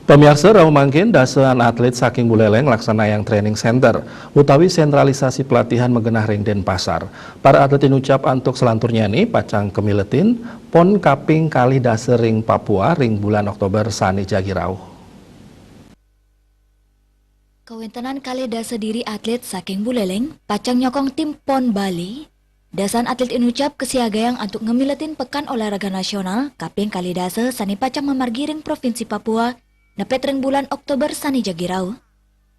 Pemirsa Rau mangkin dasean atlet saking Buleleng laksana yang training center utawi sentralisasi pelatihan megenah ring Denpasar. Para atlet inucap antuk selanturnya nih pacang kemiletin pon kaping kali dase ring Papua ring bulan Oktober sani jagirau. Kawentenan kali dase diri atlet saking Buleleng pacang nyokong tim pon Bali. Dasan atlet inucap kesiagayang untuk ngemiletin pekan olahraga nasional kaping kali dase sani pacang memargi ring provinsi Papua nepet ring bulan Oktober sani jagirau.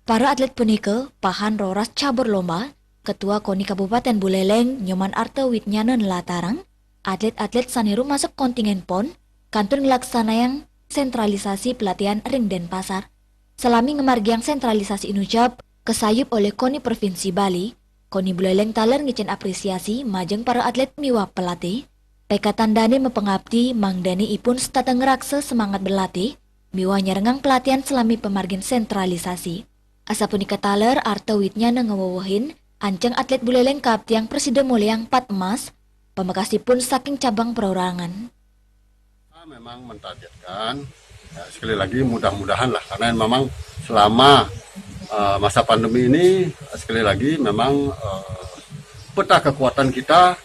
Para atlet punika pahan roras cabur lomba, Ketua KONI Kabupaten Buleleng Nyoman Arte Witnyanen Latarang, atlet-atlet saniru masuk kontingen PON, kantun ngelaksanayang sentralisasi pelatihan ring Denpasar. Selami ngemargiang sentralisasi inucap, kesayup oleh KONI Provinsi Bali, KONI Buleleng taler ngicen apresiasi majeng para atlet miwa pelatih. Pekatan Dani mepengabdi Mang Dani ipun setateng rakse semangat berlatih, miwa nyerengang pelatihan selami pemargin sentralisasi. Asapunika taler Arte Witnya ngewawahin anceng atlet Buleleng kaptiang Presiden Mulyang 4 emas, pemekasipun saking cabang perorangan. Memang mentargetkan, ya, sekali lagi mudah-mudahan lah, karena memang selama masa pandemi ini sekali lagi memang peta kekuatan kita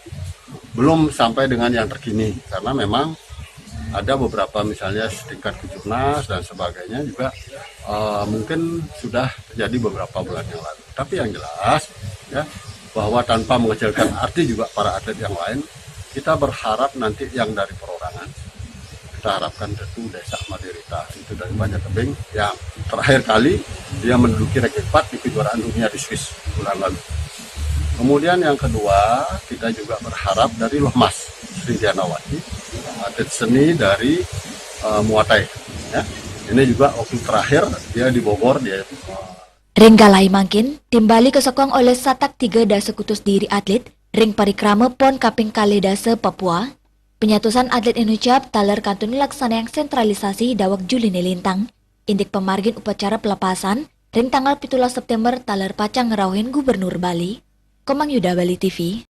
belum sampai dengan yang terkini, karena memang ada beberapa misalnya setingkat kejurnas dan sebagainya juga mungkin sudah terjadi beberapa bulan yang lalu. Tapi yang jelas ya bahwa tanpa mengecilkan arti juga para atlet yang lain, kita berharap nanti yang dari perorangan, kita harapkan tentu Desa Madirita itu dari Banjar Tebing yang terakhir kali dia menduduki ranking 4 di kejuaraan dunia di Swiss bulan lalu. Kemudian yang kedua, kita juga berharap dari Lohmas Sri Dianawati, atlet seni dari Muatai. Ya. Ini juga waktu terakhir dia di Bogor dia. Ring galai mangkin, tim Bali kesokong oleh satak 3 dase kutus diri atlet, ring parikrama pon kaping kali dase Papua. Penyatusan atlet inucap taler kantun laksana yang sentralisasi dawak Juli Lintang. Indik pemargin upacara pelepasan, ring tanggal 17 September taler pacang ngerauhin Gubernur Bali. Komang Yuda Bali TV.